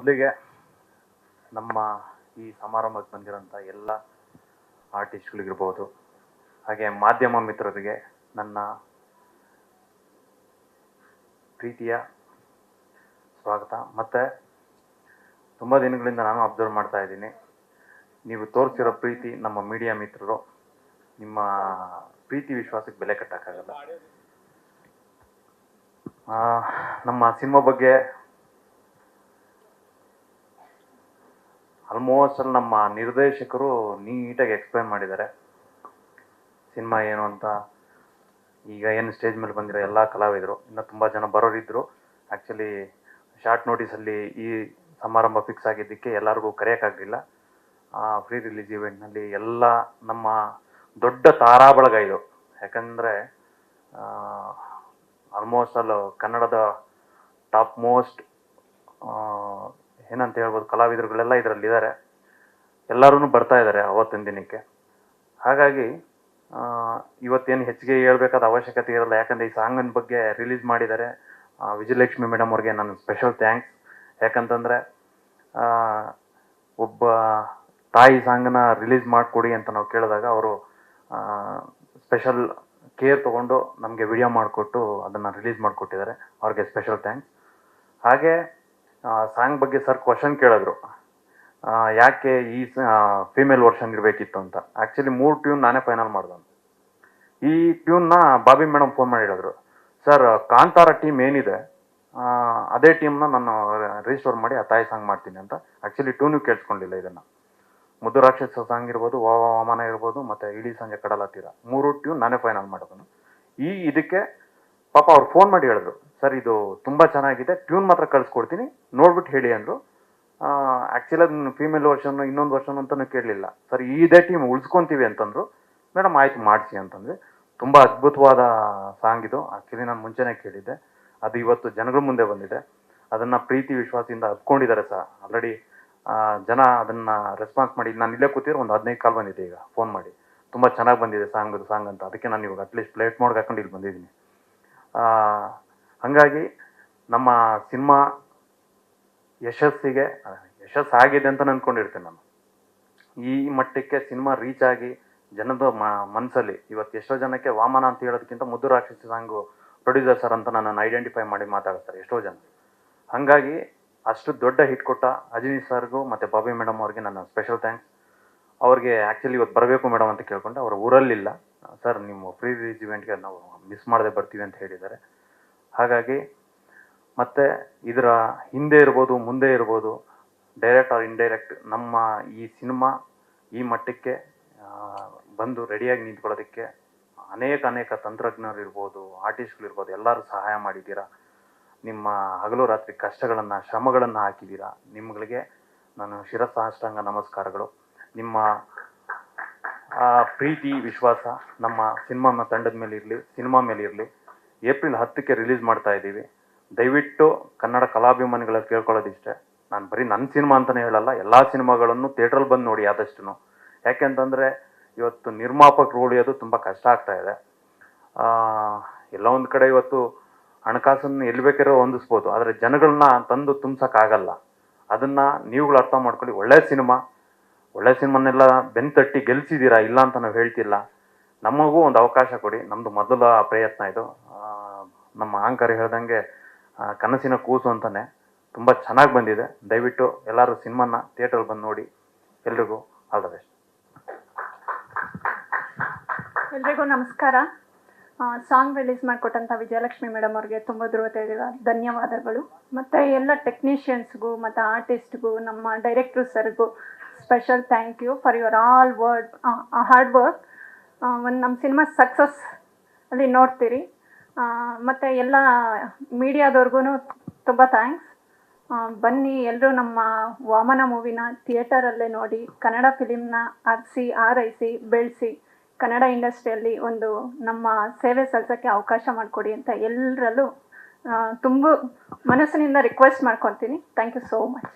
ಮೊದಲಿಗೆ ನಮ್ಮ ಈ ಸಮಾರಂಭಕ್ಕೆ ಬಂದಿರೋಂಥ ಎಲ್ಲ ಆರ್ಟಿಸ್ಟ್ಗಳಿಗಿರ್ಬೋದು, ಹಾಗೆ ಮಾಧ್ಯಮ ಮಿತ್ರರಿಗೆ ನನ್ನ ಪ್ರೀತಿಯ ಸ್ವಾಗತ. ಮತ್ತು ತುಂಬ ದಿನಗಳಿಂದ ನಾನು ಅಬ್ಸರ್ವ್ ಮಾಡ್ತಾ ಇದ್ದೀನಿ, ನೀವು ತೋರಿಸಿರೋ ಪ್ರೀತಿ ನಮ್ಮ ಮೀಡಿಯಾ ಮಿತ್ರರು, ನಿಮ್ಮ ಪ್ರೀತಿ ವಿಶ್ವಾಸಕ್ಕೆ ಬೆಲೆ ಕಟ್ಟಕ್ಕಾಗಲ್ಲ. ನಮ್ಮ ಸಿನಿಮಾ ಬಗ್ಗೆ ಆಲ್ಮೋಸ್ಟ್ ನಮ್ಮ ನಿರ್ದೇಶಕರು ನೀಟಾಗಿ ಎಕ್ಸ್ಪ್ಲೈನ್ ಮಾಡಿದ್ದಾರೆ. ಸಿನಿಮಾ ಏನು ಅಂತ ಈಗ ಏನು ಸ್ಟೇಜ್ ಮೇಲೆ ಬಂದಿರೋ ಎಲ್ಲ ಕಲಾವಿದರು, ಇನ್ನೂ ತುಂಬ ಜನ ಬರೋರಿದ್ದರು. ಆ್ಯಕ್ಚುಲಿ ಶಾರ್ಟ್ ನೋಟಿಸಲ್ಲಿ ಈ ಸಮಾರಂಭ ಫಿಕ್ಸ್ ಆಗಿದ್ದಕ್ಕೆ ಎಲ್ಲರಿಗೂ ಕರೆಯೋಕ್ಕಾಗಲಿಲ್ಲ. ಫ್ರೀ ರಿಲೀಸ್ ಇವೆಂಟ್ನಲ್ಲಿ ಎಲ್ಲ ನಮ್ಮ ದೊಡ್ಡ ತಾರಾಬಳಗ ಇದು. ಯಾಕಂದರೆ ಆಲ್ಮೋಸ್ಟ್ ಅಲ್ಲ ಕನ್ನಡದ ಟಾಪ್ ಮೋಸ್ಟ್ ಏನಂತ ಹೇಳ್ಬೋದು ಕಲಾವಿದರುಗಳೆಲ್ಲ ಇದರಲ್ಲಿದ್ದಾರೆ. ಎಲ್ಲರೂ ಬರ್ತಾ ಇದ್ದಾರೆ ಅವತ್ತಿನ ದಿನಕ್ಕೆ. ಹಾಗಾಗಿ ಇವತ್ತೇನು ಹೆಚ್ಚಿಗೆ ಹೇಳ್ಬೇಕಾದ ಅವಶ್ಯಕತೆ ಇರಲ್ಲ, ಯಾಕಂದರೆ ಈ ಸಾಂಗಿನ ಬಗ್ಗೆ ರಿಲೀಸ್ ಮಾಡಿದ್ದಾರೆ. ವಿಜಯಲಕ್ಷ್ಮಿ ಮೇಡಮ್ ಅವ್ರಿಗೆ ನಾನು ಸ್ಪೆಷಲ್ ಥ್ಯಾಂಕ್ಸ್. ಯಾಕಂತಂದರೆ ಒಬ್ಬ ತಾಯಿ ಸಾಂಗನ್ನ ರಿಲೀಸ್ ಮಾಡಿಕೊಡಿ ಅಂತ ನಾವು ಕೇಳಿದಾಗ ಅವರು ಸ್ಪೆಷಲ್ ಕೇರ್ ತೊಗೊಂಡು ನಮಗೆ ವಿಡಿಯೋ ಮಾಡಿಕೊಟ್ಟು ಅದನ್ನು ರಿಲೀಸ್ ಮಾಡಿಕೊಟ್ಟಿದ್ದಾರೆ. ಅವ್ರಿಗೆ ಸ್ಪೆಷಲ್ ಥ್ಯಾಂಕ್ಸ್. ಹಾಗೆ ಸಾಂಗ್ ಬಗ್ಗೆ ಸರ್ ಕ್ವಶನ್ ಕೇಳಿದ್ರು, ಯಾಕೆ ಈ ಫೀಮೇಲ್ ವರ್ಷನ್ ಇರಬೇಕಿತ್ತು ಅಂತ. ಆ್ಯಕ್ಚುಲಿ 3 ಟ್ಯೂನ್ ನಾನೇ ಫೈನಲ್ ಮಾಡ್ದೆ. ಈ ಟ್ಯೂನ್ನ ಬಾಬಿ ಮೇಡಮ್ ಫೋನ್ ಮಾಡಿ ಹೇಳಿದ್ರು, ಸರ್ ಕಾಂತಾರ ಟೀಮ್ ಏನಿದೆ ಅದೇ ಟೀಮ್ನ ನಾನು ರಿಜಿಸ್ಟರ್ ಮಾಡಿ ಆ ತಾಯಿ ಸಾಂಗ್ ಮಾಡ್ತೀನಿ ಅಂತ. ಆ್ಯಕ್ಚುಲಿ ಟ್ಯೂನು ಕೇಳಿಸ್ಕೊಂಡಿಲ್ಲ ಇದನ್ನು. ಮುದ್ದು ರಾಕ್ಷಸ ಸಾಂಗ್ ಇರ್ಬೋದು, ವಾಮನ ಇರ್ಬೋದು, ಮತ್ತು ಇಡೀ ಸಂಜೆ ಕಡಲ ತೀರ 3 ಟ್ಯೂನ್ ನಾನೇ ಫೈನಲ್ ಮಾಡೋದನ್ನು. ಇದಕ್ಕೆ ಪಾಪ ಅವ್ರು ಫೋನ್ ಮಾಡಿ ಹೇಳಿದ್ರು, ಸರ್ ಇದು ತುಂಬ ಚೆನ್ನಾಗಿದೆ, ಟ್ಯೂನ್ ಮಾತ್ರ ಕಳಿಸ್ಕೊಡ್ತೀನಿ, ನೋಡ್ಬಿಟ್ಟು ಹೇಳಿ ಅಂದರು. ಆ್ಯಕ್ಚುಲಿ ಅದನ್ನು ಫೀಮೇಲ್ ವರ್ಷನ್ನು ಇನ್ನೊಂದು ವರ್ಷನ್ ಅಂತಲೂ ಕೇಳಲಿಲ್ಲ. ಸರ್ ಇದೇ ಟೀಮ್ ಉಳಿಸ್ಕೊತೀವಿ ಅಂತಂದರು. ಮೇಡಮ್ ಆಯ್ತು ಮಾಡಿಸಿ ಅಂತಂದರೆ, ತುಂಬ ಅದ್ಭುತವಾದ ಸಾಂಗ್ ಇದು. ಆ್ಯಕ್ಚುಲಿ ನಾನು ಮುಂಚೆನೇ ಕೇಳಿದ್ದೆ, ಅದು ಇವತ್ತು ಜನಗಳ ಮುಂದೆ ಬಂದಿದೆ. ಅದನ್ನು ಪ್ರೀತಿ ವಿಶ್ವಾಸದಿಂದ ಹತ್ಕೊಂಡಿದ್ದಾರೆ ಸರ್. ಆಲ್ರೆಡಿ ಜನ ಅದನ್ನು ರೆಸ್ಪಾನ್ಸ್ ಮಾಡಿ, ನಾನು ಇಲ್ಲೇ ಕೂತಿರೋ ಒಂದು 15 ಕಾಲ್ ಬಂದಿದೆ ಈಗ ಫೋನ್ ಮಾಡಿ, ತುಂಬ ಚೆನ್ನಾಗಿ ಬಂದಿದೆ ಸಾಂಗ್ ಅಂತ. ಅದಕ್ಕೆ ನಾನು ಇವಾಗ ಅಟ್ಲೀಸ್ಟ್ ಪ್ಲೇಟ್ ಮೋಡ್ಗೆ ಹಾಕೊಂಡು ಇಲ್ಲಿ ಬಂದಿದ್ದೀನಿ. ಹಾಗಾಗಿ ನಮ್ಮ ಸಿನಿಮಾ ಯಶಸ್ಸಾಗಿದೆ ಅಂತ ಅಂದ್ಕೊಂಡಿರ್ತೇನೆ ನಾನು. ಈ ಮಟ್ಟಕ್ಕೆ ಸಿನಿಮಾ ರೀಚ್ ಆಗಿ ಜನದ ಮನಸ್ಸಲ್ಲಿ ಇವತ್ತು ಎಷ್ಟೋ ಜನಕ್ಕೆ ವಾಮನ ಅಂತ ಹೇಳೋದಕ್ಕಿಂತ ಮುದ್ದು ರಾಕ್ಷಸ ಸಾಂಗು ಪ್ರೊಡ್ಯೂಸರ್ ಸರ್ ಅಂತ ನನ್ನನ್ನು ಐಡೆಂಟಿಫೈ ಮಾಡಿ ಮಾತಾಡ್ತಾರೆ ಎಷ್ಟೋ ಜನ. ಹಾಗಾಗಿ ಅಷ್ಟು ದೊಡ್ಡ ಹಿಟ್ ಕೊಟ್ಟ ಅಜಿನಿ ಸರ್ಗೂ ಮತ್ತು ಬಾಬಿ ಮೇಡಮ್ ಅವ್ರಿಗೆ ನನ್ನ ಸ್ಪೆಷಲ್ ಥ್ಯಾಂಕ್ಸ್. ಅವ್ರಿಗೆ ಆ್ಯಕ್ಚುಲಿ ಇವತ್ತು ಬರಬೇಕು ಮೇಡಮ್ ಅಂತ ಕೇಳ್ಕೊಂಡೆ, ಅವರು ಊರಲ್ಲಿಲ್ಲ. ಸರ್ ನಿಮ್ಮ ಫ್ರೀ ರಿಲೀಸ್ ಇವೆಂಟ್ಗೆ ನಾವು ಮಿಸ್ ಮಾಡದೆ ಬರ್ತೀವಿ ಅಂತ ಹೇಳಿದ್ದಾರೆ. ಹಾಗಾಗಿ ಮತ್ತು ಇದರ ಹಿಂದೆ ಇರ್ಬೋದು ಮುಂದೆ ಇರ್ಬೋದು, ಡೈರೆಕ್ಟ್ ಆರ್ ಇಂಡೈರೆಕ್ಟ್, ನಮ್ಮ ಈ ಸಿನಿಮಾ ಈ ಮಟ್ಟಕ್ಕೆ ಬಂದು ರೆಡಿಯಾಗಿ ನಿಂತ್ಕೊಳ್ಳೋದಕ್ಕೆ ಅನೇಕ ತಂತ್ರಜ್ಞರು ಇರ್ಬೋದು, ಆರ್ಟಿಸ್ಟ್ಗಳಿರ್ಬೋದು, ಎಲ್ಲರೂ ಸಹಾಯ ಮಾಡಿದ್ದೀರಾ. ನಿಮ್ಮ ಹಗಲು ರಾತ್ರಿ ಕಷ್ಟಗಳನ್ನು ಶ್ರಮಗಳನ್ನು ಹಾಕಿದ್ದೀರಾ. ನಿಮ್ಮಗಳಿಗೆ ನಾನು ಶಿರಸಾಷ್ಟಾಂಗ ನಮಸ್ಕಾರಗಳು. ನಿಮ್ಮ ಪ್ರೀತಿ ವಿಶ್ವಾಸ ನಮ್ಮ ಸಿನಿಮಾ ತಂಡದ ಮೇಲೆ ಇರಲಿ, ಸಿನಿಮಾ ಮೇಲೆ ಇರಲಿ. ಏಪ್ರಿಲ್ 10ಕ್ಕೆ ರಿಲೀಸ್ ಮಾಡ್ತಾ ಇದ್ದೀವಿ. ದಯವಿಟ್ಟು ಕನ್ನಡ ಕಲಾಭಿಮಾನಿಗಳಲ್ಲಿ ಕೇಳ್ಕೊಳ್ಳೋದಿಷ್ಟೇ, ನಾನು ಬರೀ ನನ್ನ ಸಿನಿಮಾ ಅಂತಲೇ ಹೇಳಲ್ಲ, ಎಲ್ಲ ಸಿನಿಮಾಗಳನ್ನು ಥಿಯೇಟ್ರಲ್ಲಿ ಬಂದು ನೋಡಿ ಆದಷ್ಟು. ಯಾಕೆಂತಂದರೆ ಇವತ್ತು ನಿರ್ಮಾಪಕರು ಉಳಿಯೋದು ತುಂಬ ಕಷ್ಟ ಆಗ್ತಾ ಇದೆ. ಎಲ್ಲ ಒಂದು ಕಡೆ ಇವತ್ತು ಹಣಕಾಸನ್ನು ಎಲ್ಲಿ ಬೇಕಾದ್ರೂ ಹೊಂದಿಸ್ಬೋದು, ಆದರೆ ಜನಗಳನ್ನ ತಂದು ತುಂಬ್ಸೋಕ್ಕಾಗಲ್ಲ. ಅದನ್ನು ನೀವುಗಳು ಅರ್ಥ ಮಾಡ್ಕೊಳ್ಳಿ. ಒಳ್ಳೆ ಸಿನಿಮಾನೆಲ್ಲ ಬೆನ್ನು ತಟ್ಟಿ ಗೆಲ್ಸಿದ್ದೀರಾ, ಇಲ್ಲ ಅಂತ ನಾವು ಹೇಳ್ತಿಲ್ಲ. ನಮಗೂ ಒಂದು ಅವಕಾಶ ಕೊಡಿ. ನಮ್ಮದು ಮೊದಲ ಪ್ರಯತ್ನ ಇದು. ನಮ್ಮ ಆಂಕರ್ ಹೇಳ್ದಂಗೆ ಕನಸಿನ ಕೂಸು ಅಂತಲೇ ತುಂಬ ಚೆನ್ನಾಗಿ ಬಂದಿದೆ. ದಯವಿಟ್ಟು ಎಲ್ಲರೂ ಸಿನಿಮಾನ ಥಿಯೇಟ್ರಲ್ಲಿ ಬಂದು ನೋಡಿ. ಎಲ್ರಿಗೂ ಆಲ್ ದ ಬೆಸ್ಟ್. ಎಲ್ರಿಗೂ ನಮಸ್ಕಾರ. ಸಾಂಗ್ ರಿಲೀಸ್ ಮಾಡಿಕೊಟ್ಟಂಥ ವಿಜಯಲಕ್ಷ್ಮಿ ಮೇಡಮ್ ಅವ್ರಿಗೆ ತುಂಬ ಧನ್ಯವಾದಗಳು. ಮತ್ತು ಎಲ್ಲ ಟೆಕ್ನಿಷಿಯನ್ಸ್ಗೂ ಮತ್ತು ಆರ್ಟಿಸ್ಟ್ಗೂ, ನಮ್ಮ ಡೈರೆಕ್ಟ್ರು ಸರ್ಗೂ special thank you for your all hard work. ಒಂದು ನಮ್ಮ ಸಿನಿಮಾ ಸಕ್ಸಸ್ ಅಲ್ಲಿ ನೋಡ್ತೀರಿ. ಮತ್ತು ಎಲ್ಲ ಮೀಡಿಯಾದವ್ರಿಗೂ ತುಂಬ ಥ್ಯಾಂಕ್ಸ್. ಬನ್ನಿ ಎಲ್ಲರೂ ನಮ್ಮ ವಾಮನ ಮೂವಿನ ಥಿಯೇಟರಲ್ಲೇ ನೋಡಿ, ಕನ್ನಡ ಫಿಲಿಮ್ನ ಆರೈಸಿ ಬೆಳೆಸಿ, ಕನ್ನಡ ಇಂಡಸ್ಟ್ರಿಯಲ್ಲಿ ಒಂದು ನಮ್ಮ ಸೇವೆ ಸಲ್ಲಿಸೋಕ್ಕೆ ಅವಕಾಶ ಮಾಡಿಕೊಡಿ ಅಂತ ಎಲ್ಲರಲ್ಲೂ ತುಂಬ ಮನಸ್ಸಿನಿಂದ ರಿಕ್ವೆಸ್ಟ್ ಮಾಡ್ಕೊತೀನಿ. Thank you so much.